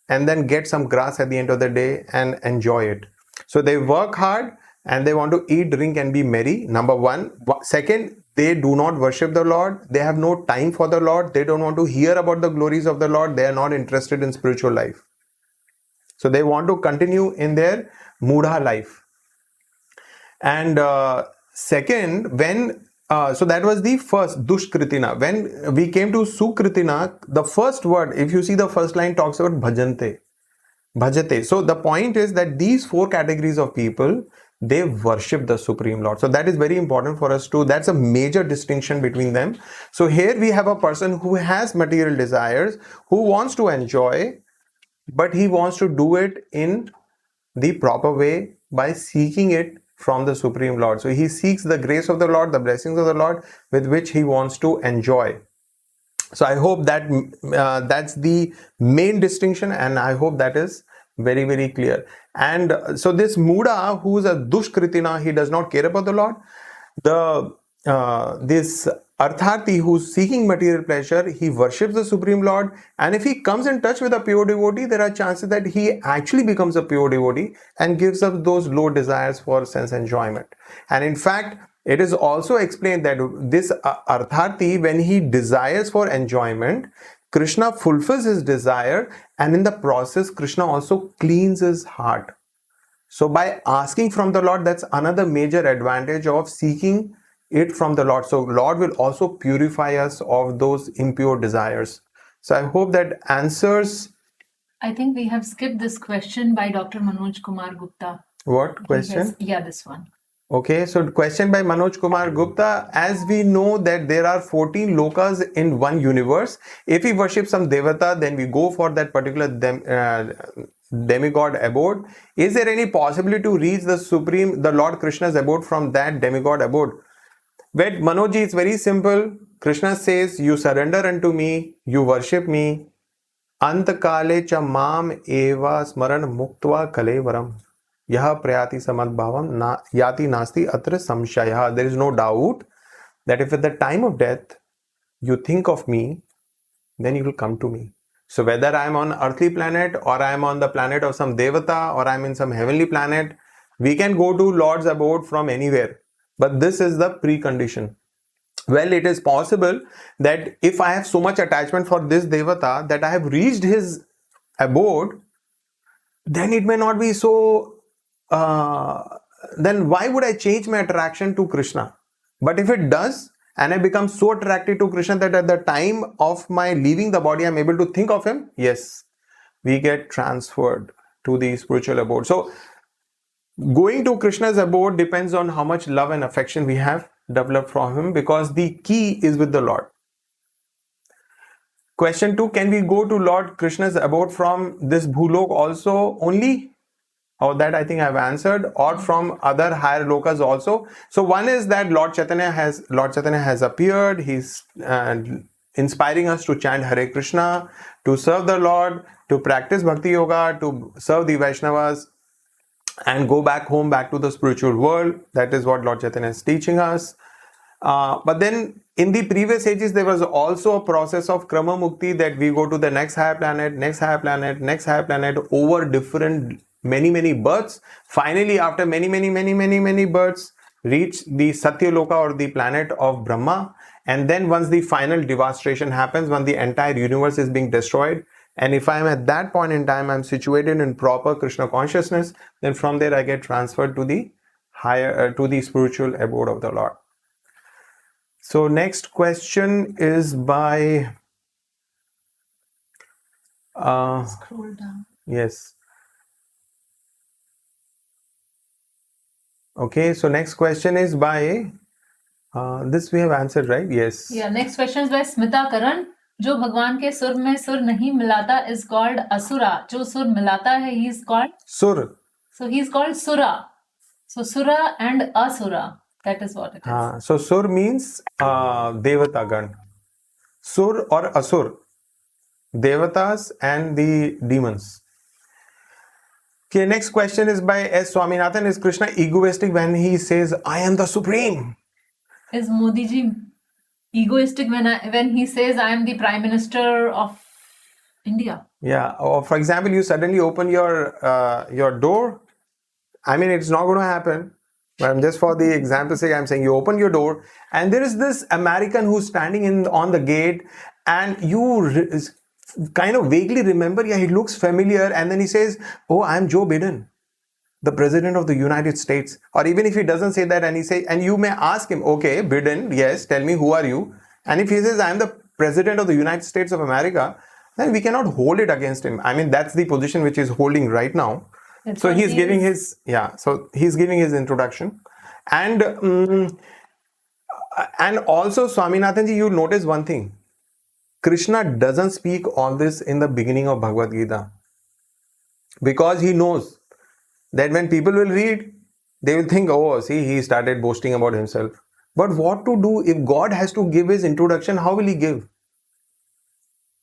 and then get some grass at the end of the day and enjoy it. So they work hard and they want to eat, drink and be merry. Number 1. Second, they do not worship the Lord. They have no time for the Lord. They don't want to hear about the glories of the Lord. They are not interested in spiritual life. So they want to continue in their Mudha life. And second, so that was the first, Dushkritina. When we came to Sukritina, the first word, if you see the first line, talks about Bhajante. Bhajate. So the point is that these 4 categories of people, they worship the Supreme Lord. So that is very important for us to, that's a major distinction between them. So here we have a person who has material desires, who wants to enjoy, but he wants to do it in the proper way by seeking it from the Supreme Lord. So he seeks the grace of the Lord, the blessings of the Lord, with which he wants to enjoy. So I hope that that's the main distinction, and I hope that is very, very clear. And so this Muda, who is a Dushkritina, he does not care about the Lord. This Artharthi, who's seeking material pleasure, he worships the Supreme Lord, and if he comes in touch with a pure devotee, there are chances that he actually becomes a pure devotee and gives up those low desires for sense enjoyment. And in fact, it is also explained that this Artharthi, when he desires for enjoyment, Krishna fulfills his desire, and in the process, Krishna also cleans his heart. So by asking from the Lord, that's another major advantage of seeking it from the Lord. So Lord will also purify us of those impure desires. So I hope that answers. I think we have skipped this question by Dr. Manoj Kumar Gupta. What question? This one. Okay, so question by Manoj Kumar Gupta. As we know that there are 14 lokas in one universe, if we worship some devata, then we go for that particular demigod abode. Is there any possibility to reach the Lord Krishna's abode from that demigod abode? Well, Manojji, it's very simple. Krishna says, you surrender unto me, you worship me. Antakale cha mam eva smaran muktva kalevaram. Yaha prayati samadbhavam yati nasti atra samshaya. There is no doubt that if at the time of death you think of me, then you will come to me. So whether I am on earthly planet or I am on the planet of some devata or I am in some heavenly planet, we can go to Lord's abode from anywhere. But this is the precondition. Well, it is possible that if I have so much attachment for this devata that I have reached his abode, then it may not be so. Then why would I change my attraction to Krishna? But if it does, and I become so attracted to Krishna that at the time of my leaving the body, I'm able to think of him, yes, we get transferred to the spiritual abode. So going to Krishna's abode depends on how much love and affection we have developed from him, because the key is with the Lord. Question 2, can we go to Lord Krishna's abode from this Bhulok also only? Or that I think I've answered, or from other higher lokas also. So one is that Lord Chaitanya has appeared. He's inspiring us to chant Hare Krishna, to serve the Lord, to practice Bhakti Yoga, to serve the Vaishnavas, and go back home, back to the spiritual world. That is what Lord Chaitanya is teaching us. But then in the previous ages, there was also a process of Krama Mukti, that we go to the next higher planet, next higher planet, next higher planet, over different many births. Finally, after many births, reach the Satya Loka, or the planet of Brahma. And then once the final devastation happens, when the entire universe is being destroyed, and if I am at that point in time, I'm situated in proper Krishna consciousness, then from there I get transferred to the higher, to the spiritual abode of the Lord. So next question is by Scroll down. yes. Okay, so next question is by this we have answered, right? Yes. Yeah, next question is by Smita Karan. जो भगवान के सुर में सुर नहीं मिलाता is called asura. जो सुर मिलाता है he is called Sur. So he is called sura. So sura and asura. That is what it is. So sur means Devatagan. Sur or asur. Devatas and the demons. Okay, next question is by S. Swaminathan. Is Krishna egoistic when he says, I am the supreme? Is Modi ji egoistic when he says, I am the Prime Minister of India? Yeah, or for example, you suddenly open your door. I mean, it's not going to happen. But I'm just for the example sake, I'm saying you open your door and there is this American who's standing on the gate, and you kind of vaguely remember, yeah, he looks familiar, and then he says, oh, I'm Joe Biden, the president of the United States. Or even if he doesn't say that, and you may ask him, okay, Biden, yes, tell me, who are you? And if he says, I'm the president of the United States of America, then we cannot hold it against him. I mean, that's the position which he's holding right now. So he's giving his introduction. And also, Swaminathan ji, you notice one thing. Krishna doesn't speak all this in the beginning of Bhagavad Gita, because he knows that when people will read, They will think, oh, see, he started boasting about himself. But what to do if God has to give his introduction? How will he give?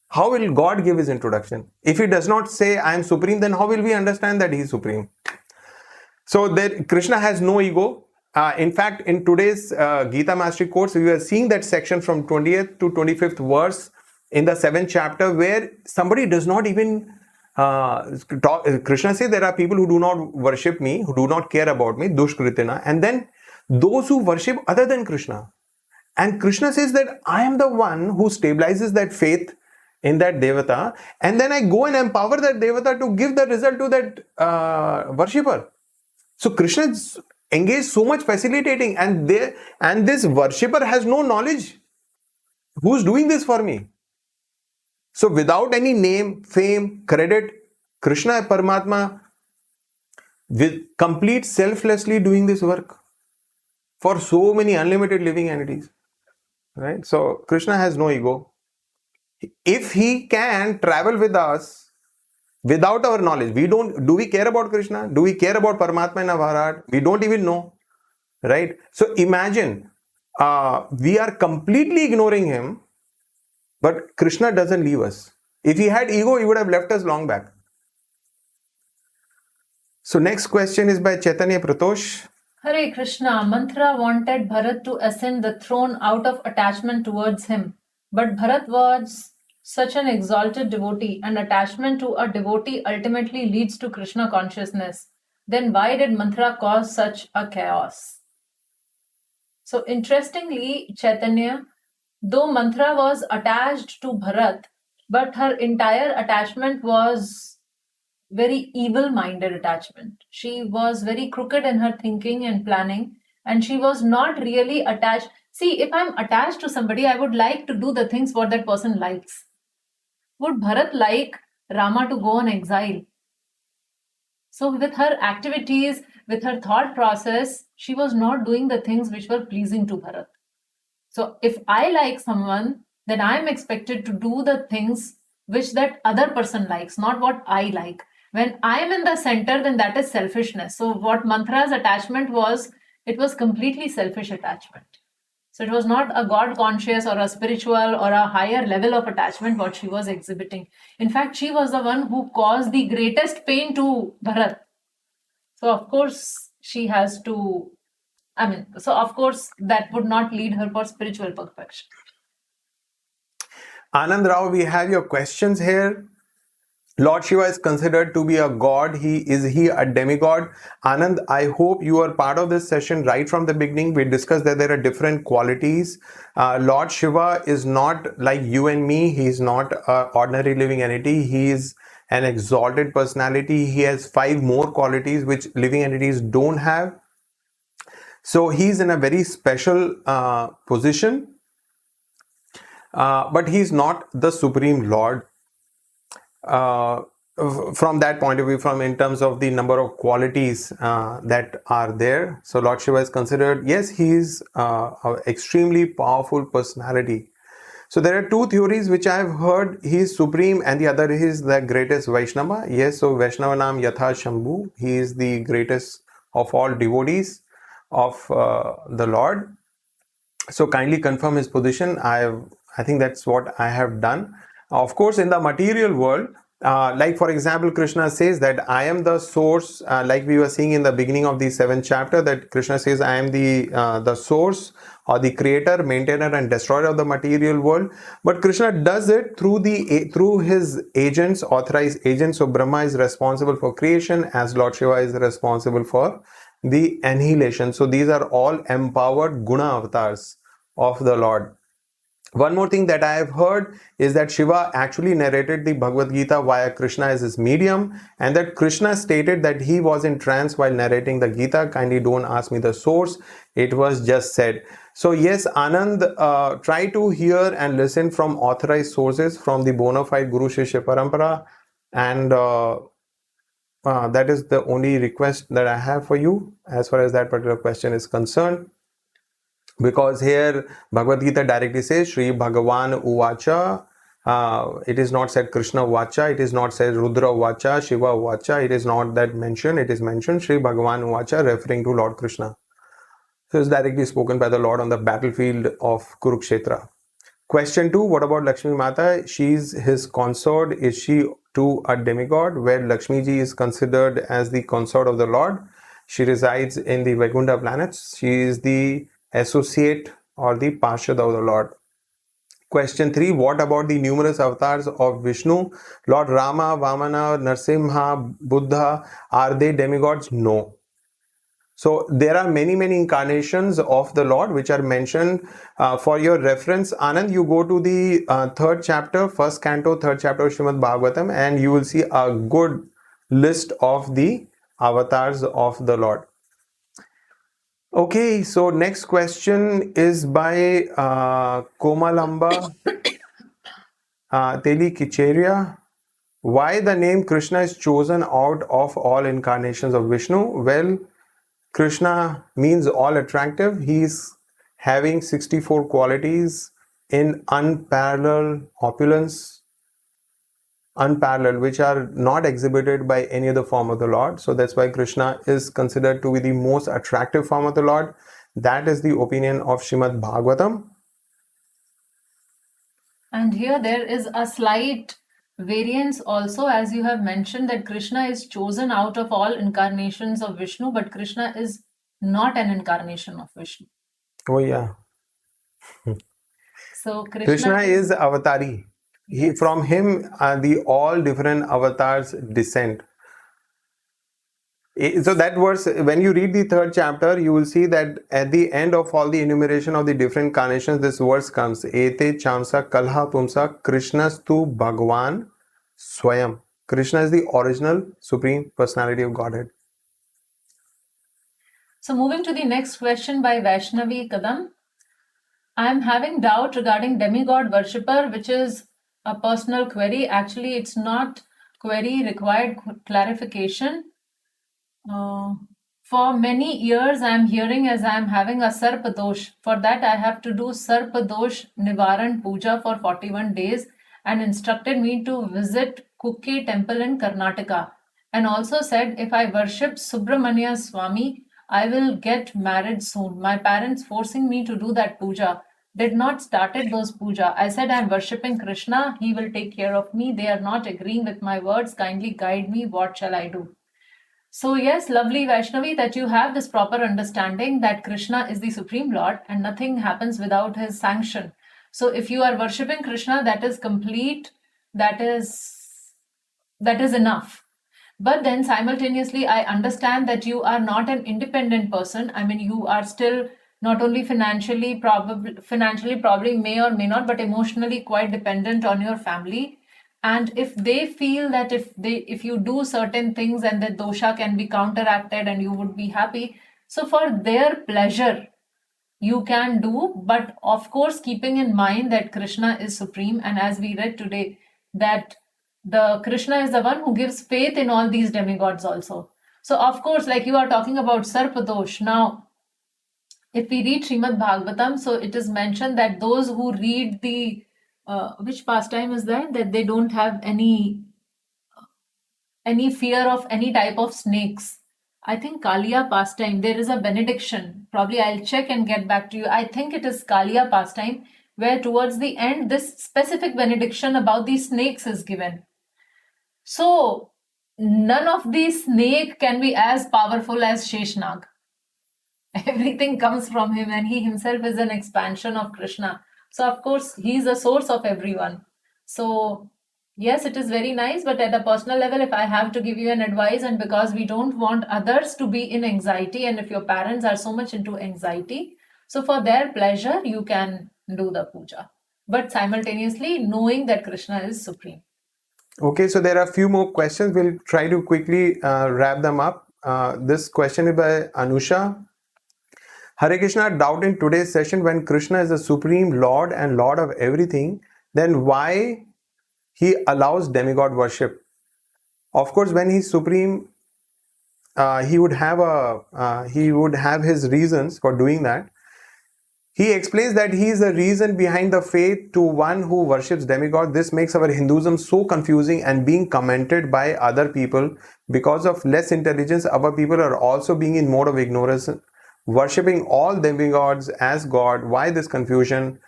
How will God give his introduction? If he does not say, I am supreme, then how will we understand that he is supreme? So that Krishna has no ego. In fact, in today's Gita Mastery course, we are seeing that section from 20th to 25th verse in the 7th chapter where somebody does not even Krishna says there are people who do not worship me, who do not care about me, dushkritina, and then those who worship other than Krishna. And Krishna says that I am the one who stabilizes that faith in that devata, and then I go and empower that devata to give the result to that worshipper. So Krishna is engaged so much facilitating, and this worshipper has no knowledge. Who's doing this for me? So without any name, fame, credit, Krishna Paramatma with complete selflessly doing this work for so many unlimited living entities. Right? So Krishna has no ego. If he can travel with us without our knowledge, do we care about Krishna? Do we care about Paramatma in our heart? We don't even know. Right? So imagine we are completely ignoring him, but Krishna doesn't leave us. If he had ego, he would have left us long back. So next question is by Chaitanya Pratosh. Hare Krishna, Mantra wanted Bharat to ascend the throne out of attachment towards him. But Bharat was such an exalted devotee, and attachment to a devotee ultimately leads to Krishna consciousness. Then why did Mantra cause such a chaos? So interestingly, Chaitanya, though Mantra was attached to Bharat, but her entire attachment was very evil-minded attachment. She was very crooked in her thinking and planning, and she was not really attached. See, if I'm attached to somebody, I would like to do the things what that person likes. Would Bharat like Rama to go on exile? So with her activities, with her thought process, she was not doing the things which were pleasing to Bharat. So if I like someone, then I'm expected to do the things which that other person likes, not what I like. When I am in the center, then that is selfishness. So what Mantra's attachment was, it was completely selfish attachment. So it was not a God conscious or a spiritual or a higher level of attachment what she was exhibiting. In fact, she was the one who caused the greatest pain to Bharat. So of course she has to, so of course that would not lead her for spiritual perfection. Anand Rao, we have your questions here. Lord Shiva is considered to be a god. Is he a demigod? Anand, I hope you are part of this session right from the beginning. We discussed that there are different qualities. Lord Shiva is not like you and me. He is not an ordinary living entity. He is an exalted personality. He has 5 more qualities which living entities don't have. So he's in a very special position. But he's not the Supreme Lord. From that point of view, from in terms of the number of qualities that are there. So Lord Shiva is considered, yes, he is an extremely powerful personality. So there are 2 theories which I have heard. He is supreme and the other is the greatest Vaishnava. Yes, so Vaishnavanam Yatha Shambhu. He is the greatest of all devotees of the Lord. So kindly confirm his position. I think that's what I have done. Of course, in the material world, like for example, Krishna says that I am the source, like we were seeing in the beginning of the 7th chapter, that Krishna says I am the source or the creator, maintainer and destroyer of the material world. But Krishna does it through his agents, authorized agents. So Brahma is responsible for creation, as Lord Shiva is responsible for the annihilation. So these are all empowered guna avatars of the Lord. One more thing that I have heard is that Shiva actually narrated the Bhagavad Gita via Krishna as his medium, and that Krishna stated that he was in trance while narrating the Gita. Kindly don't ask me the source. It was just said. So yes, Anand, try to hear and listen from authorized sources from the bona fide Guru Shishya Parampara, and that is the only request that I have for you as far as that particular question is concerned. Because here Bhagavad Gita directly says Shri Bhagavan Uvacha It is not said Krishna Vacha, it is not said Rudra Vacha, Shiva Vacha, it is not that mentioned, it is mentioned Sri Bhagavan Vacha, referring to Lord Krishna. So it's directly spoken by the Lord on the battlefield of Kurukshetra. Question 2, what about Lakshmi Mata? She is his consort. Is she too a demigod? Where Lakshmi ji is considered as the consort of the Lord. She resides in the Vaikuntha planets. She is the associate or the Parshad of the Lord. Question 3, what about the numerous avatars of Vishnu? Lord Rama, Vamana, Narsimha, Buddha, are they demigods? No. So there are many incarnations of the Lord which are mentioned. For your reference, Anand, you go to the third chapter, first canto, third chapter of Srimad Bhagavatam, and you will see a good list of the avatars of the Lord. Okay, so next question is by Komalamba Teli Kicheria. Why the name Krishna is chosen out of all incarnations of Vishnu? Well, Krishna means all attractive. He's having 64 qualities in unparalleled opulence, which are not exhibited by any other form of the Lord. So that's why Krishna is considered to be the most attractive form of the Lord. That is the opinion of Srimad Bhagavatam. And here there is a slight variance also, as you have mentioned, that Krishna is chosen out of all incarnations of Vishnu, but Krishna is not an incarnation of Vishnu. Oh yeah. So Krishna is avatari. Yes. From him the all different avatars descend. So that verse, when you read the third chapter, you will see that at the end of all the enumeration of the different incarnations, this verse comes: Ete chamsa kalha pumsa Krishnastu Bhagwan Swayam. Krishna is the original Supreme Personality of Godhead. So moving to the next question by Vaishnavi Kadam. I am having doubt regarding demigod worshipper, which is a personal query. Actually, it's not query, required clarification. For many years, I am hearing as I am having a Sarpadosh. For that, I have to do Sarpadosh Nivaran Puja for 41 days and instructed me to visit Kukke temple in Karnataka. And also said, if I worship Subramanya Swami, I will get married soon. My parents forcing me to do that puja did not started those puja. I said, I am worshipping Krishna. He will take care of me. They are not agreeing with my words. Kindly guide me. What shall I do? So yes, lovely Vaishnavi, that you have this proper understanding that Krishna is the Supreme Lord and nothing happens without his sanction. So if you are worshipping Krishna, that is complete, that is enough. But then simultaneously, I understand that you are not an independent person. I mean, you are still not only financially probably may or may not, but emotionally quite dependent on your family. And if they feel that if you do certain things and the dosha can be counteracted and you would be happy, so for their pleasure you can do, but of course keeping in mind that Krishna is supreme, and as we read today that the Krishna is the one who gives faith in all these demigods also. So of course, like you are talking about Sarpadosh, now if we read Srimad Bhagavatam, so it is mentioned that those who read the which pastime is that they don't have any fear of any type of snakes. I think Kaliya pastime, there is a benediction. Probably I'll check and get back to you. I think it is Kaliya pastime, where towards the end this specific benediction about these snakes is given. So none of these snake can be as powerful as Sheshnag. Everything comes from him, and he himself is an expansion of Krishna. So of course he is the source of everyone. So yes, it is very nice, but at a personal level, if I have to give you an advice, and because we don't want others to be in anxiety, and if your parents are so much into anxiety, so for their pleasure you can do the puja, but simultaneously knowing that Krishna is supreme. Okay, so there are a few more questions. We'll try to quickly wrap them up. This question is by Anusha. Hare Krishna, doubt in today's session, when Krishna is the Supreme Lord and Lord of everything, then why he allows demigod worship? Of course, when he's supreme, he would have his reasons for doing that. He explains that he is the reason behind the faith to one who worships demigod. This makes our Hinduism so confusing and being commented by other people. Because of less intelligence, our people are also being in mode of ignorance, worshipping all demigods as God. Why this confusion?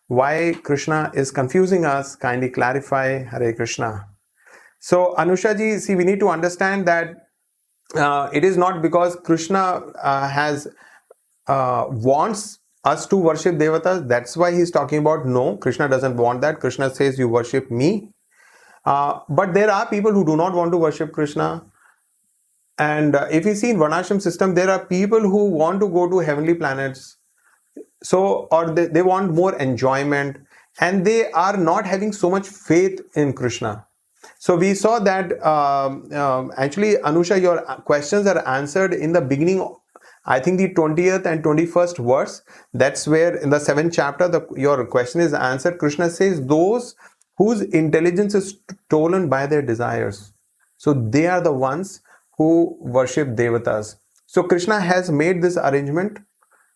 Why Krishna is confusing us? Kindly clarify. Hare Krishna. So Anusha ji, see, we need to understand that it is not because Krishna wants us to worship devatas. That's why he's talking about no, Krishna doesn't want that. Krishna says you worship me. But there are people who do not want to worship Krishna. And if you see in Varnashram system, there are people who want to go to heavenly planets. So, or they want more enjoyment, and they are not having so much faith in Krishna. So we saw that actually, Anusha, your questions are answered in the beginning, I think the 20th and 21st verse. That's where in the 7th chapter, your question is answered. Krishna says, those whose intelligence is stolen by their desires. So they are the ones who worship devatas. So Krishna has made this arrangement.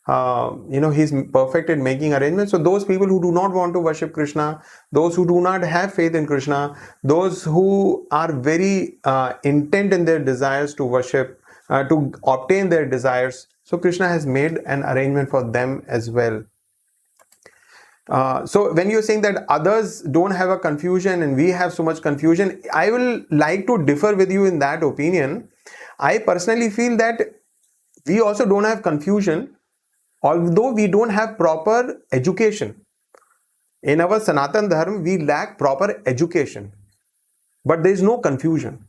He's perfect in making arrangements. So those people who do not want to worship Krishna, those who do not have faith in Krishna, those who are very intent in their desires to worship, to obtain their desires, so Krishna has made an arrangement for them as well. So when you're saying that others don't have a confusion and we have so much confusion, I will like to differ with you in that opinion. I personally feel that we also don't have confusion, although we don't have proper education. In our Sanatan Dharma, we lack proper education, but there is no confusion.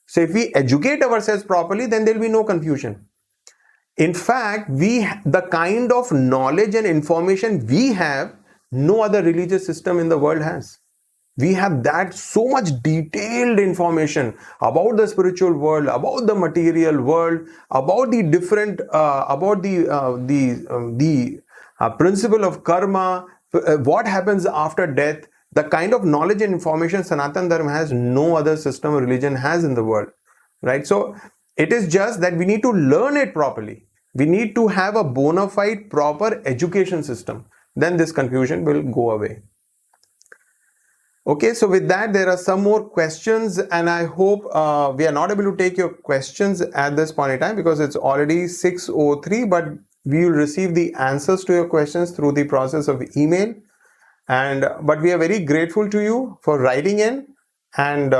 So if we educate ourselves properly, then there will be no confusion. In fact, the kind of knowledge and information we have, no other religious system in the world has. We have that so much detailed information about the spiritual world, about the material world, about the different, about the principle of karma, what happens after death. The kind of knowledge and information Sanatan Dharma has, no other system or religion has in the world, right? So it is just that we need to learn it properly. We need to have a bona fide, proper education system. Then this confusion will go away. Okay, so with that, there are some more questions, and I hope we are not able to take your questions at this point in time because it's already 6:03, but we will receive the answers to your questions through the process of email. But we are very grateful to you for writing in, and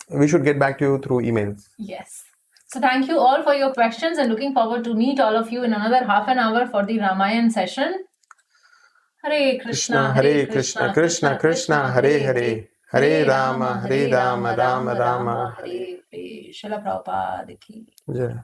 we should get back to you through emails. Yes. So thank you all for your questions, and looking forward to meet all of you in another half an hour for the Ramayan session. Hare Krishna, Hare Krishna, Krishna Krishna, Hare Hare, Hare Rama, Rama Rama, Hare Hare. Srila Prabhupada ki. Jai.